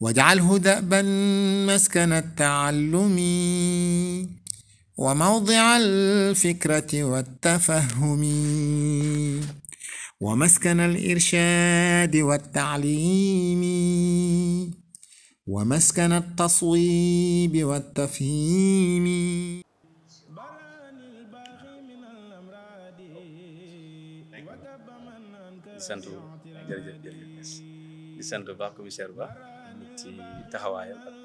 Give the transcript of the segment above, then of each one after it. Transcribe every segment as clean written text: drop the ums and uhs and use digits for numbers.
واجعله دأبا مسكن التعلم وموضع الفكرة والتفهم ومسكن الإرشاد والتعليم ومسكن التصويب والتفهيم. di sant bu baax commissaire ba ci taxawaayam ak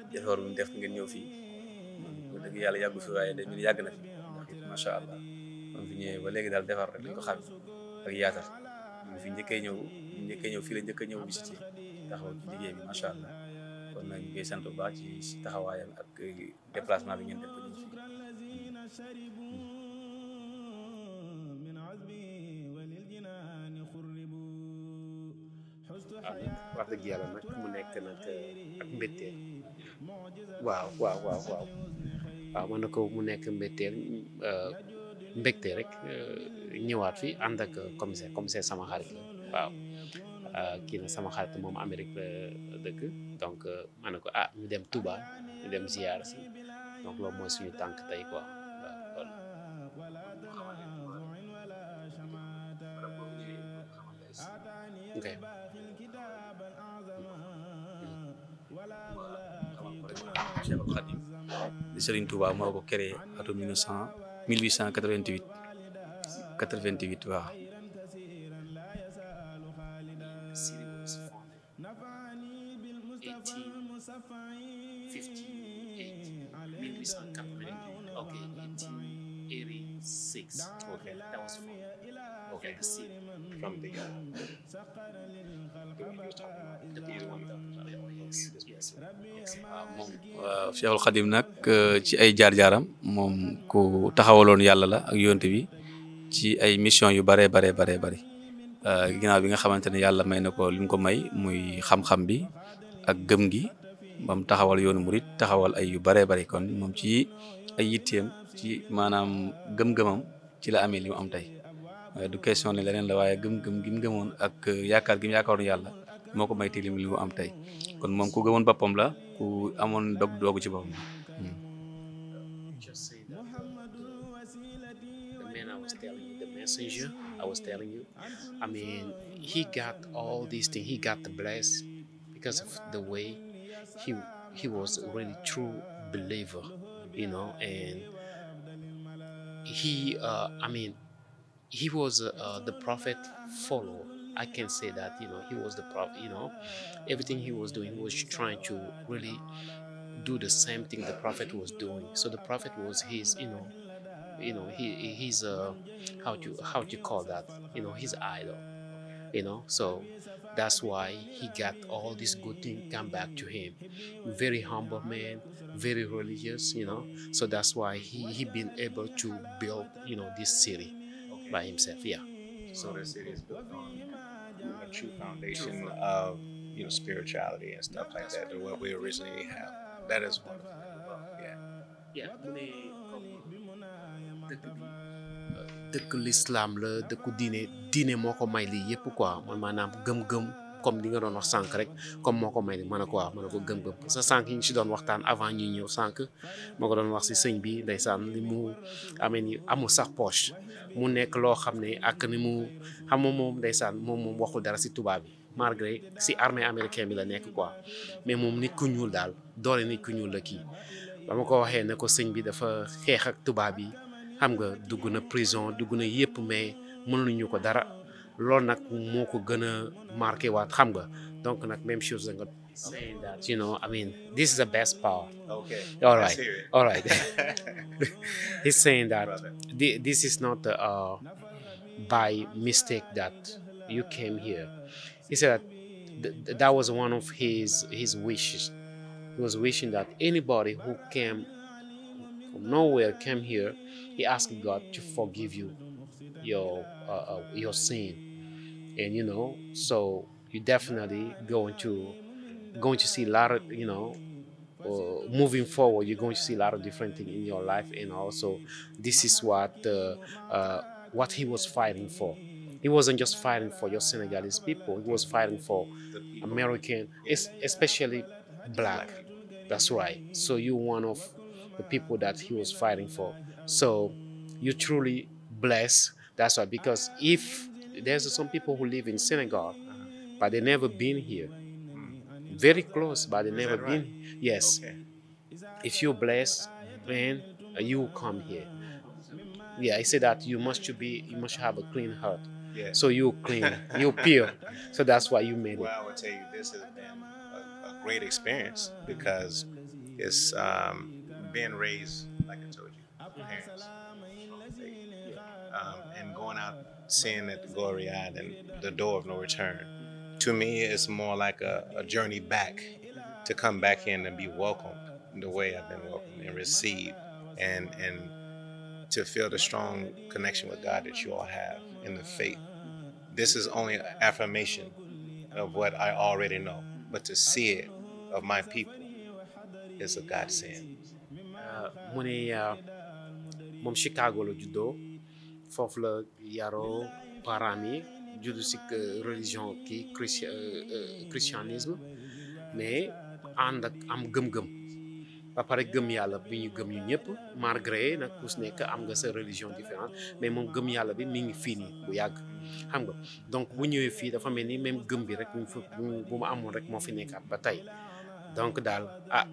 ci effort bu def ngeen ñëw fii bu dëgg yàlla yàggu fi waaye dañu yàgg na fi ndax it macha allah moom fi ñëwee ba léegi daal defar rek lañ ko xam ak yaatal ñu fi njëkkee ñëw fii la njëkk a ñëw visité taxaw ci liggéey bi macha allah kon nag ñu koy sant bu baax ci taxawaayam ak déplacement bi ngeen def ba ñu fi. wax dëgg yàlla nag mu nekk nag ak mbégteel waaw man na ko mu nekk mbégteel mbégte rek ñëwaat fi ànd ak commissaire sama xarit la waaw kii na sama xarit moom Amérique la dëkk donc ma ne ko ñu dem Touba ñu dem ziar si donc loolu mooy suñu tànk tey quoi waaw ok Cheikh Al Khadim di Serigne Touba moo ko créé atum 1888 waaw. Okay, 1886. Okay, that was fun. Okay, the seed from the moom Cheikh Al Khadim nag ci ay jaar-jaaram moom ku taxawaloon yàlla la ak yonte bi ci ay mission yu bare ginnaaw bi nga xamante ne yàlla may na ko li mu ko may muy xam-xam bi ak gëm gi bam taxawal yoonu murit taxawal ay yu bare kon moom ci ay yitteem ci maanaam gëm-gëmam ci la amee li mu am tey du question ne leneen la waaye gëm-gëm gi mu gëmoon ak yaakaar gi mu yaakaaroon yàlla moo ko may te li mu am tey kon moom ku gëmoon boppam la ku amoon doogu ci boppam. The messenger I was telling you, I mean, he got all these things. He got the bless because of the way he was a really true believer, you know, and he was the prophet follower. I can say that, you know, he was the prophet, you know, everything he was doing, he was trying to really do the same thing the prophet was doing. So the prophet was his, he's how do you call that, his idol, so that's why he got all these good things come back to him. Very humble man, very religious, so that's why he been able to build, this city by himself. So the city is built on a true foundation of spirituality and stuff like that, or what we originally have. That is wonderful. dëkk l'islam la dëkku diine moo ko may lii yëpp quoi man maanaam gëm-gëm comme li nga doon wax sànq rek comme moo ko may li ma ne ko gëm-gëm sa sànq yi ñu si doon waxtaan avant ñuy ñëw sànq moo ko doon wax si sëñ bi ndeysaan li mu amee ni amul sax poche mu nekk loo xam ne ak ni mu xam moom ndeysaan moom waxul dara si tubaab bi malgré si armée américain bi la nekk quoi mais moom nit ku ñuul daal doole nit ku ñuul la kii ba ma ko waxee ne ko sëñ bi dafa xeex ak tubaab yi xam nga dugg na prison dugg na yëpp mais mënuñu ko dara loolu nag moo ko gën a marqué waat xam nga donc nag même chose la nga saying that I mean this is the best part. Okay. All right. He's saying that this is not by mistake that you came here. He said that was one of his wishes. He was wishing that anybody who came from nowhere came here, he asked God to forgive you your sin, and so you definitely going to see a lot of moving forward. You're going to see a lot of different things in your life, and also this is what he was fighting for. he wasn't just fighting for your Senegalese people. He was fighting for American, especially black. That's right. So you're one of the people that he was fighting for. So you're truly blessed. That's why, because if there's some people who live in Senegal, but they never been here, very close, but they never been. Yes. Okay. If you're blessed, man, you will come here. Yeah, I say that you must have a clean heart. Yeah. So you clean, you pure. So that's why you made it. Well, I would tell you this has been a great experience because it's being raised, like I told you, parents, and going out, seeing that the Goriad and the door of no return. To me, it's more like a journey back, to come back in and be welcomed the way I've been welcomed and received, and to feel the strong connection with God that you all have in the faith. This is only an affirmation of what I already know, but to see it of my people is a godsend. mu ne moom Chicago la juddoo, foofu la yaroo, parents yi juddu si religion kii christianisme, mais ànd ak am gëm-gëm ba pare gëm yàlla bi ñu gëm ñu ñëpp, malgré nag ku si nekk am nga sa religion différente, mais moom gëm yàlla bi mi ngi fii nii bu yàgg, xam nga. Donc bu ñëwee fii dafa mel ni même gëm bi rek bu ma amoon rek moo fi nekkaat ba tey. Donc daal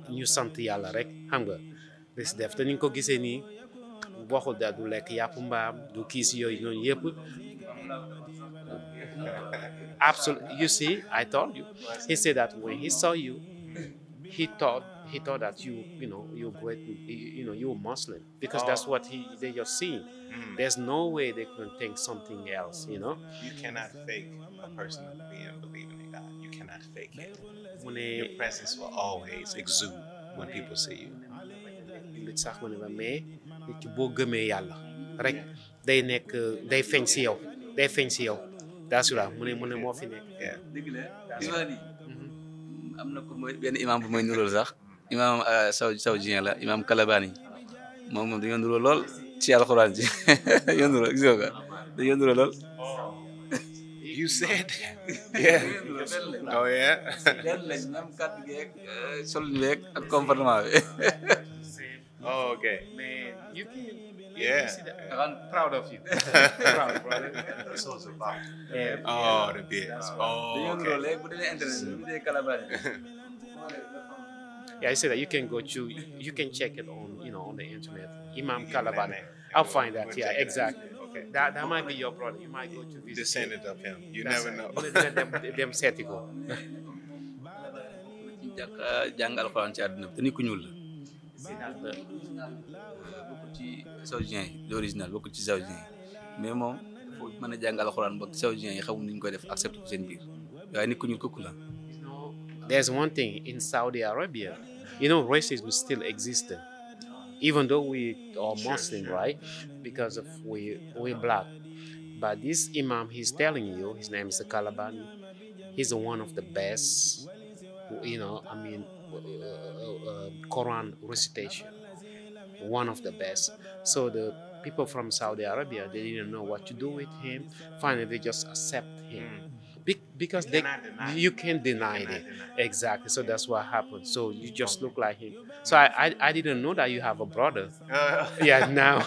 ñu sant yàlla rek, xam nga, li si def te ni nga ko gisee nii waxul daal du lekk yàpp mbaam du kii si yooyu noonu yëpp. Absolutely. You see, I told you. He said that when he saw you, he thought that you're great, you're Muslim, because that's what they just seen. There's no way they could think something else, You cannot fake a person believing in God. You cannot fake it. Your presence will always exude when people see you. sax mu ne ma mais nit ki boo gëmee yàlla rek day feeñ si yow, that's right. mu ne moo fi nekk. dëgg la gis nga ni am na ko mooy benn imam bu may nuróol sax, imam saoudien la, imam Kalabani, moom dañoo nuróo lool ci alxuraan ji dañoo nuróo gis nga ko dañoo nuróo lool. You said yeah. Oh yeah. benn lañ même kàddu gi ak sol beeg ak comportement bi. Oh, okay. Man, you can. Yeah. I'm proud of you. Proud, brother. That's what it's about. Yeah. Oh, the bit. Oh, dañoo nuróo okay. léegi bu demee internet bi dee Kalabani. Yeah, I said that you can check it on the internet. Imam Kalabani. I'll find that. Yeah, exactly. Okay. That might be your brother. You might go to visit. Descendant of him. You never know. Dem seeti ko. jàng alxuraan ci àdduna bi te nit ku ñuul la. bokkul ci saoudien yi l'original bokkul ci saoudien yi, mais moom foo mën a jàng alxuraan ba saoudien yi xamul ni ñu koy def accepté ko seen biir, waaye nit ku ñuul kooku la. There's one thing in Saudi Arabia, racism still exists, even though we are Muslim, right? Because of we're black. But this imam, he's telling you, his name is Kalabani. He's one of the best, Quran recitation, one of the best. So the people from Saudi Arabia, they didn't know what to do with him. Finally, they just accept him. Because you can't deny it. Exactly. So that's what happened. So you just look like him. So I didn't know that you have a brother. Yeah, now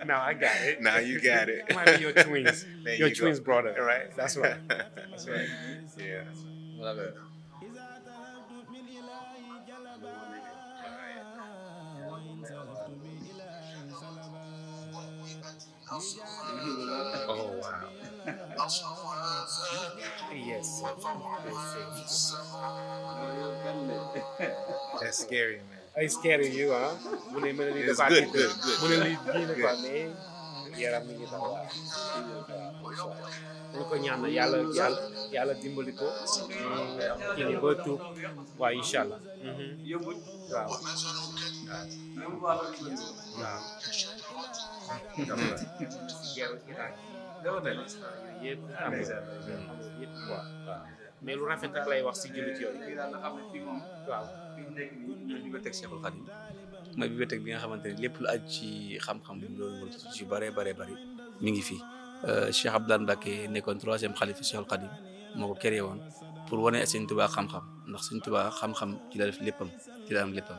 I got it. Now you got it. It might be your twins. Your twins brother. Right. That's right. That's right. Yeah. Love it. Oh wow. Yes. That's scary, man. It's scary you, huh? It's good. Ñu ko ñaan yàlla dimbali ko kii ni ba tuub waaw incha allah. Waaw. Mais lu rafet lay wax si jullit yooyu. Waaw. Bibliothèque Cheikh Al Khadim mooy bibliothèque bi nga xamante ne lépp lu aju ci xam-xam loolu ci bëree bëri mi ngi fii Cheikh Ahmadou Bamba Mbacké nekkoon 3e xalifa Cheikh Al Khadim moo ko créé woon pour wane Serigne Touba xam-xam ndax Serigne Touba xam-xam ci la def léppam ci la am léppam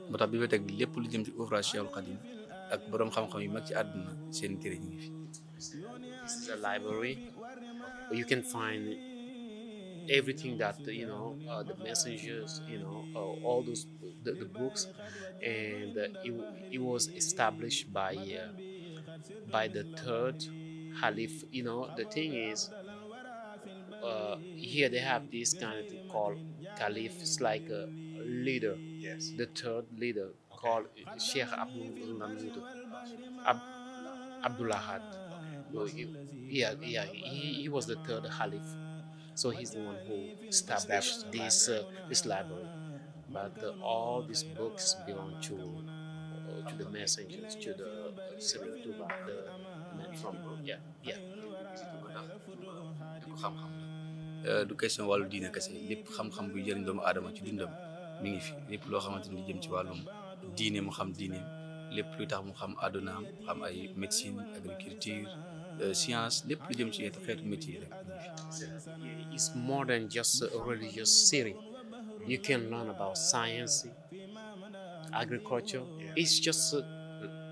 moo tax bibliothèque bi lépp lu jëm ci ouvrage Cheikh Al Khadim ak borom xam-xam yu mag ci àdduna seen téere ñu ngi fi. This is a library where you can find everything that the messengers, all those the books, and it was established by the third Caliph. The thing is, here they have this kind of thing called Caliph. It's like a leader. Yes. The third leader called Cheikh Abdul Ahad. So he was the third Caliph. So he's the one who established this library. But all these books belong to the messengers, to the Serigne Touba, the man from xam-xam la du question wàllu diine kese lépp xam-xam buy jëriñ doomu aadama ci dundam mi ngi fi lépp loo xamante ni jëm ci wàllum diine mu xam diineem lépp luy tax mu xam àddunaam xam ay médecine agriculture science lépp lu jëm ci xeetu métier rek mi ngi fi. It's more than just a religious series. You can learn about science, agriculture. It's just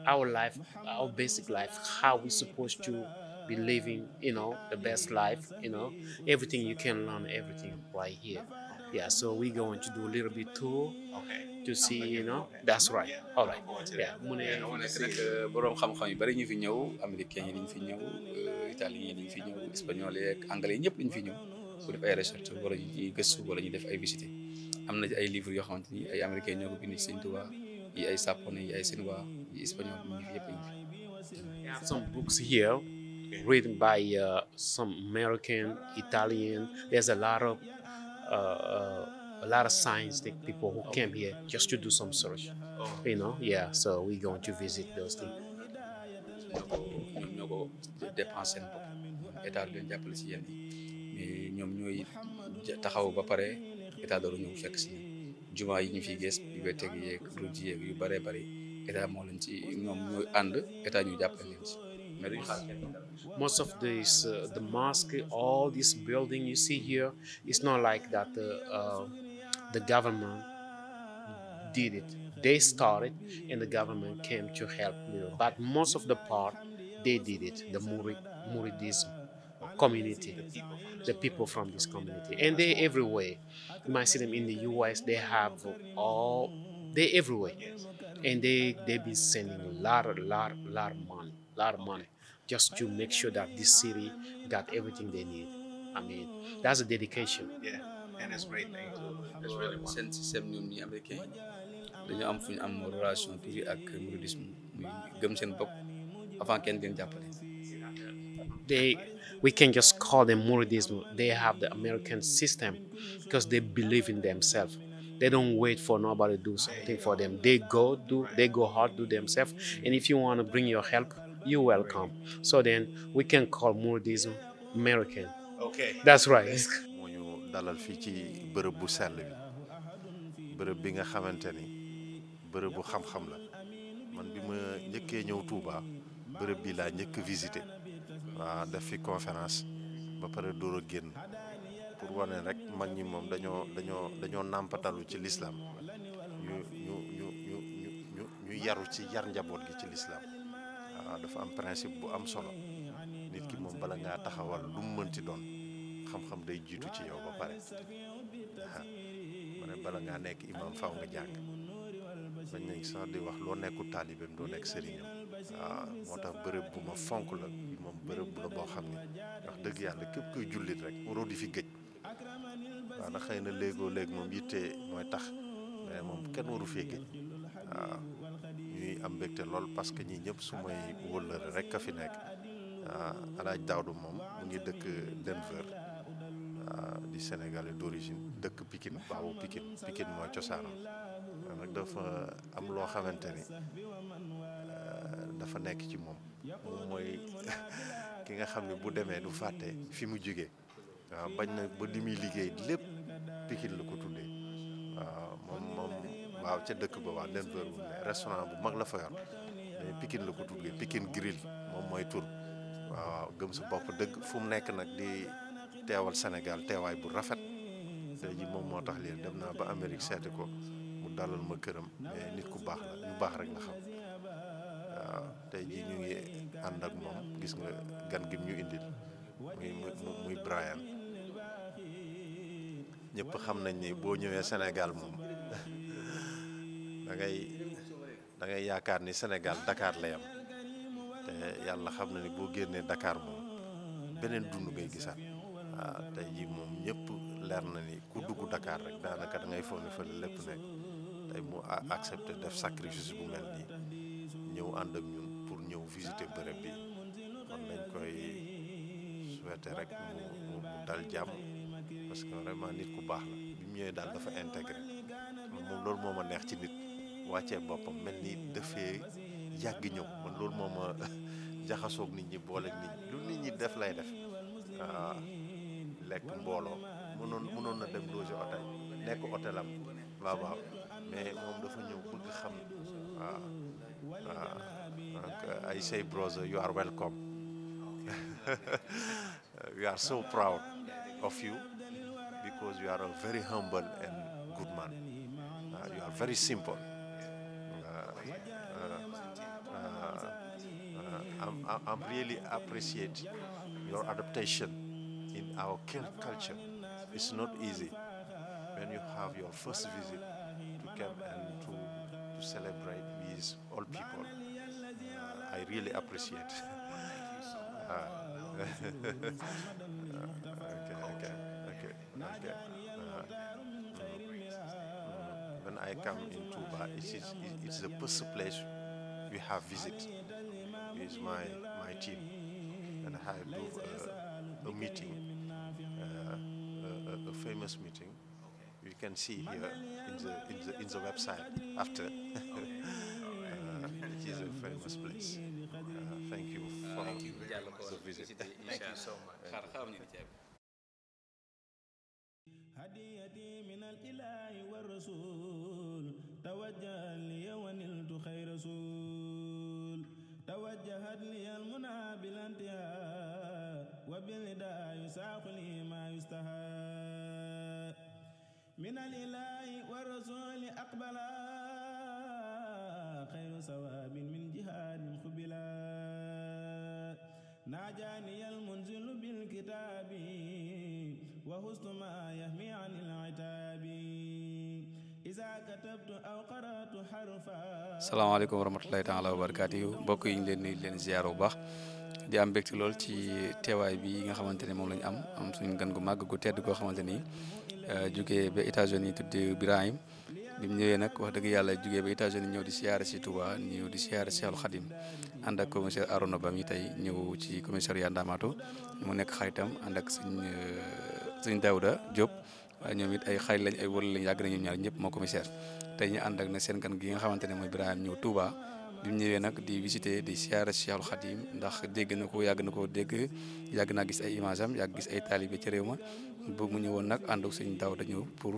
our life, our basic life, how we're supposed to be living, the best life, everything you can learn, everything right here. Yeah, so we're going to do a little bit tour to see, that's right. All right. Yeah. Nag borom xam-xam yu bari ñu fi ñëw américain yi dañu fi ñëw italien yi dañu fi ñëw espagnol yi ak anglais yi ñëpp dañu fi ñëw pour def ay recherche wala ñu gëstu wala ñu def ay visite. am na ay livres yoo xamante ni ay américain ñoo ko bind ci Serigne Touba yi ay japonais yi ay chinois yi espagnol ñu fi yëpp ñu fi. We have some books here written by some American, Italian. There's a lot of scientific people who came here just to do some search. Yeah. So we're going to visit those things. ñoo ko dépense seen bopp état du leen jàppale ci yenn yi mais ñoom ñooy taxaw ba pare état dooru ñëw fekk si jumaa yi ñu fiy gis bibliothèque yeeg route yeeg yu bëree bëri état moo leen ci ñoom ñooy ànd état ñu jàppale leen ci mais duñu xaar kenn. Most of this, the mosque, all this building you see here, it's not like that the government did it. They started and the government came to help, But most of the part, they did it, the Muridism community, the people from this community. And they're everywhere. You might see them in the US, they they're everywhere. And they've been sending a lot of money. Just to make sure that this city got everything they need. I mean, that's a dedication. Yeah, and it's a great thing too. It's really wonderful. Seen système ñoom ñi américain dañu am fu ñu am relation toujours ak mouridisme muy gëm seen bopp avant kenn leen jàppale. We can just call them Muridism. They have the American system because they believe in themselves. They don't wait for nobody to do something for them. They go hard, do themselves. And if you want to bring your help, you're welcome. So then we can call Muridism American. Okay. That's right. moo ñu dalal fii ci bërëb bu sell bi bërëb bi nga xamante ni bërëb bu xam-xam la man bi ma njëkkee ñëw Touba bërëb bi laa njëkk visité waaw def fi conférence ba pare door a génn pour wane rek mag ñi moom dañoo nàmpatalu ci l'islam ñu yaru ci yar njaboot gi ci l'islam waaw dafa am principe bu am solo nit ki moom bala ngaa taxawal lu mu mënti doon xam-xam day jiitu ci yow ba pare ma ne bala ngaa nekk imam faw nga jàng bañ nañ sax di wax loo nekkul taalibeem doo nekk sëriñam waaw moo tax bërëb bu ma fonk la moom bërëb bu la boo xam ne wax dëgg yàlla képp kuy jullit rek waroo di fi gëj waaw na xëy na léegoo léeg moom yitte mooy tax mais moom kenn waru fee gëj waaw ñuy am mbégte lool parce que ñii ñëpp su may wëllëre rek ka fi nekk alaaj Daawdu moom mu ngi dëkk Denver di Sénégalais d'origine dëkk Pikine baawu Pikine mooy cosaanam nag dafa am loo xamante ni dafa nekk ci moom mooy ki nga xam ne bu demee du fàtte fi mu jógee waaw bañ na ba li muy liggéey lépp Pikine la ko tuddee waaw moom waaw ca dëkk ba waa Denver bu ne restaurant bu mag la fa yor mais Pikine la ko tuddee Pikine Grill moom mooy tur waaw gëm sa bopp dëgg fu mu nekk nag di teewal Sénégal teewaay bu rafet tey ji moom moo tax lii dem naa ba Amérique seeti ko mu dalal ma këram mais nit ku baax la ñu baax rek la xam waaw tey ji ñu ngi ànd ak moom gis nga gan gi ñu indil muy Brahim ñëpp xam nañ ni boo ñëwee Sénégal moom da ngay yaakaar ni Sénégal Dakar la yam te yàlla xam na ni boo génnee Dakar moom beneen dund ngay gisaat waaw tey jii moom ñëpp leer na ni ku dugg Dakar rek daanaka da ngay foog ni fa lépp nekk tey mu accepté def sacrifice bu mel nii ñëw ànd ak ñun pour ñëw visiter bërëb bi kon nañ koy souhaiter rek mu dal jàmm parce que vraiment nit ku baax la bi mu ñëwee daal dafa intégré moom loolu moo ma neex ci nit wàccee boppam mel ni dafee yàgg ñëw man loolu moo ma jaxasoog nit ñi boole nit ñi lu nit ñi def lay def waaw lekk mbooloo mënoon na dem loger hôtel nekk hôtelam waaw mais moom dafa ñëw bëgg xam waaw donc I say brother you are welcome we are so proud of you because you are a very humble and good man you are very simple I'm really appreciate your adaptation in our culture. It's not easy when you have your first visit to come and to celebrate with all people. I really appreciate. Okay. When I come in Touba, it's the first place we have visit with my team, and I do a meeting, a famous meeting. You can see here in the website after. It is a famous place. Thank you for the visit. Thank you so much. هديتي من الإله والرسول توجه لي ونلت خير رسول توجهت لي المنى بلا انتهاء وبالنداء يساق لي ما يستهاء من الإله والرسول أقبلا خير ثواب من جهاد خبلا ناجاني المنزل بالكتاب وحسن ما يحمي عن العتاب إذا كتبت أو قرأت حرفا. salaamaaleykum wa rahmatulahi taala wa barakaatuhu mbokk yi ñu leen di leen ziar bu baax di am mbégte lool ci teewaay bi nga xamante ne moom la ñu am suñu gan gu màgg gu tedd goo xamante ni jugee ba États-Unis tuddee Brahim bi mu ñëwee nag wax dëgg yàlla jugee ba États-Unis ñëw di siyaare si Touba ñëw di siyaare Cheikh Al Khadim ànd ak commissaire Arouna Ba mi tey ñëw ci commissariat NDAMATOU mu nekk xaritam ànd ak sëñ DAOUDA Diop waaye ñoom it ay xarit lañ ay wël lañ yàgg nañu ñaar ñëpp moo commissaire tey ñu ànd ak na seen gan gi nga xamante ne mooy Brahim ñëw Touba bi mu ñëwee nag di visiter di siyaare Cheikh Al Khadim ndax dégg na ko yàgg na koo dégg yàgg naa gis ay image am yàgg gis ay taalibe ci réew ma bëgg mu ñëwoon nag ànd ak sëñ DAOUDA ñëw pour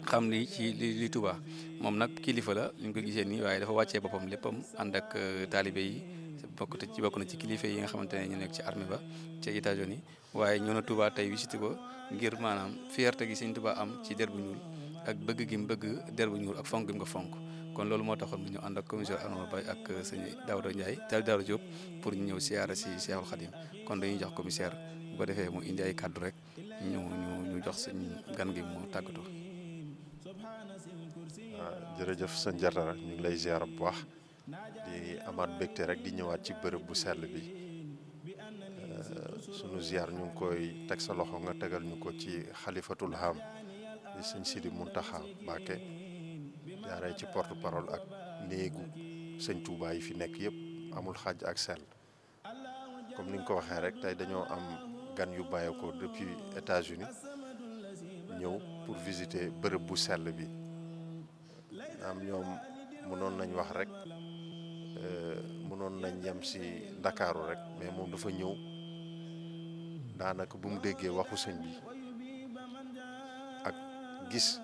xam li ci li Touba moom nag kilifa la ñu ko gisee nii waaye dafa wàccee boppam léppam ànd ak taalibe yi bokk na ci kilifa yi nga xamante ne ñu nekk ci armée ba ci États-Unis waaye ñëw na Touba tey visité ko ngir maanaam fierté gi sëñ Touba am ci der bu ñuul ak bëgg gi mu bëgg der bu ñuul ak fonk gi mu ko fonk kon loolu moo taxoon mu ñëw ànd ak commissaire Arouna Ba ak sëñ DAOUDA Ndiaye DAOUDA Diop pour ñu ñëw siyaara si Cheikh Al Khadim kon dañuy jox commissaire bu ko defee mu indi ay kaddu rek ñu jox sëñ gan gi mu tàggatoo. jërëjëf sëñ Diatara ñu ngi lay ziar bu baax di amaat mbégte rek di ñëwaat ci bërëb bu sell bi sunu ziar ñu ngi koy teg sa loxo nga tegal ñu ko ci xalifatul ham di sëñ Sidi Muntaxa Mbacké jaaree ci porte parole ak néegu sëñ Touba yi fi nekk yëpp amul xaaj ak sell comme ni nga ko waxee rek tey dañoo am gan yu bàyyeekoo depuis États-Unis ñëw pour visiter bërëb bu sell bi am ñoom mënoon nañ wax rek mënoon nañ yem si Ndakaaru rek mais moom dafa ñëw daanaka bu mu déggee waxu sëñ bi ak gis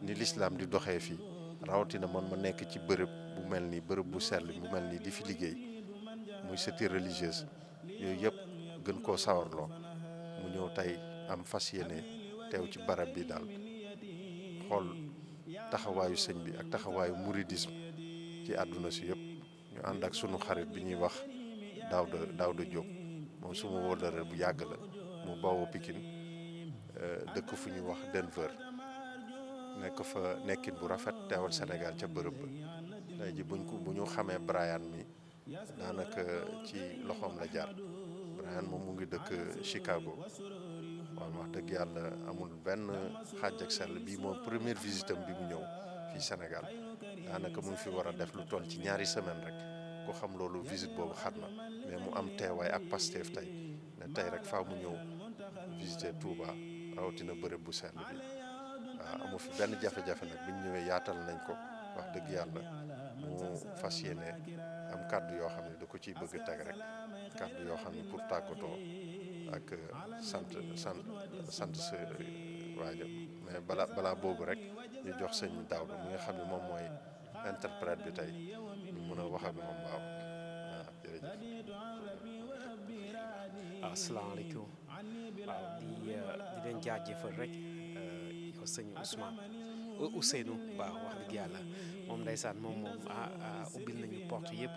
ni l'islam di doxee fii rawatina man ma nekk ci bërëb bu mel nii bërëb bu sell bu mel nii di fi liggéey muy cité religieuse yooyu yëpp gën koo sawarloo mu ñëw tey am fas yéene teew ci barab bi daal xool taxawaayu sëñ bi ak taxawaayu mouridisme ci àdduna si yëpp ñu ànd ak sunu xarit bi ñuy wax Daouda Diop moom suma wóllare bu yàgg la mu bawoo Pikine dëkk fu ñuy wax Denver nekk fa nekkin bu rafet teewal Sénégal ca bërëb ba tey ji bu ñu xamee Brian mi daanaka ci loxoom la jaar Brian moom mu ngi dëkk Chicago waaw wax dëgg yàlla amul benn xaaj ak sell bii moom première visite am bi mu ñëw fii Sénégal daanaka mu ngi fi war a def lu toll ci ñaari semaine rek ko xam loolu visite boobu xat na mais mu am teewaay ak Pastef tey ne tey rek faa mu ñëw visiter Touba rawatina bërëb bu sell bi waaw amu fi benn jafe-jafe nag bi ñu ñëwee yaatal nañ ko wax dëgg yàlla mu fas yéene am kàddu yoo xam ne da ko ciy bëgg teg rek kàddu yoo xam ne pour tàggatoo ak sant sa waaja mais balaa boobu rek ñu jox sëñ Daouda mi nga xam ne moom mooy interprète bi tey ñu mën a wax ak moom waaw jërëjëf. asalaamaaleykum waaw di leen jaajëfal rek yow sëñ Ousseynou waaw wax dëgg yàlla moom ndeysaan moom ubbil nañu porte yëpp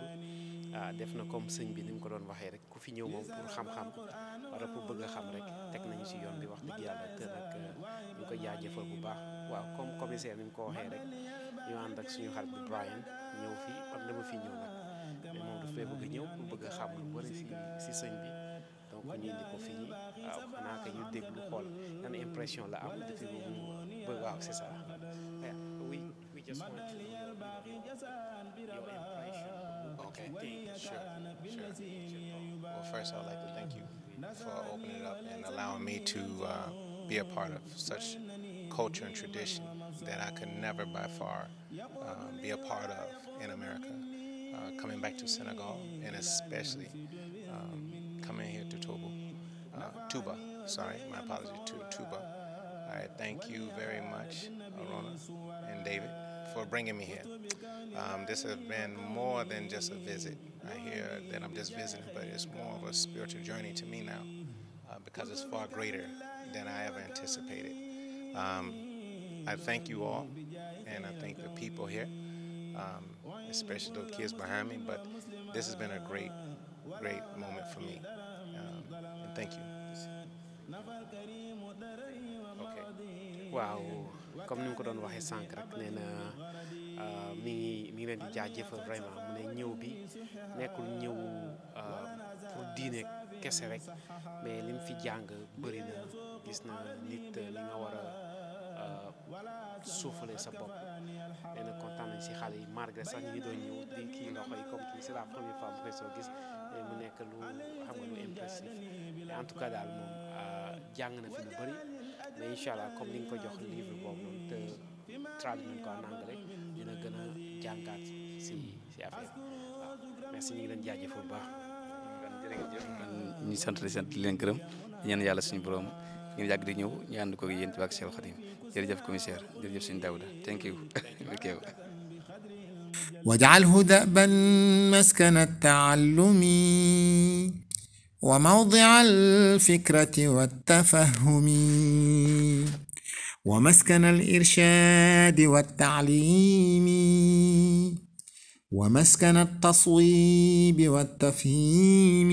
def na comme sëñ bi ni mu ko doon waxee rek ku fi ñëw moom pour xam-xam wala pour bëgg a xam rek teg nañu si yoon bi wax dëgg yàlla te nag ñu ko jaajëfal bu baax waaw comme commissaire ni mu ko waxee rek ñu ànd ak suñu xarit bi Brian ñëw fii kon dama fi ñëw nag mais moom daf fay bëgg a ñëw pour bëgg a xam lu bëri si sëñ bi donc ñu indi ko fii waaw xanaa que ñu déglu xool yan impression la am depuis boobu waaw c'est ça we just want to know your impression. Okay, sure. Well, first I'd like to thank you for opening it up and allowing me to be a part of such culture and tradition that I could never by far be a part of in America. Coming back to Senegal and especially coming here to Touba, my apologies, to Touba. I thank you very much, Arona and David, for bringing me here. This has been more than just a visit. I hear that I'm just visiting, but it's more of a spiritual journey to me now because it's far greater than I ever anticipated. I thank you all, and I thank the people here, especially the kids behind me, but this has been a great moment for me, and thank you. Okay. Waaw comme ni mu ko doon waxee sànq rek nee na mi ngi leen di jaajëfal vraiment mu ne ñëw bi nekkul ñëw pour diine kese rek mais li mu fi jàng bëri na gis na nit li nga war a suufalee sa bopp nee na kontaan nañ si xale yi malgré sax ñu ngi doon ñëw di kii loxo yi comme kii c'est la première fois mu soo gis mu nekk lu xam nga lu impressif en tout cas daal moom jàng na fi lu bëri mais incha allah comme ni nga ko jox livre boobu noonu te traduit nañ ko en anglais dina gën a jàngaat si affaire waaw merci ñu ngi leen jaajëfal bu baax. jërëjëf ñu sant di leen gërëm ñaan yàlla suñu borom ngeen yàgg di ñëw ñu ànd ko yéen ci Cheikh Al Khadim jërëjëf commissaire jërëjëf suñu Daouda thank you. واجعله دأبا مسكن التعلم وموضع الفكرة والتفهم ومسكن الإرشاد والتعليم ومسكن التصويب والتفهيم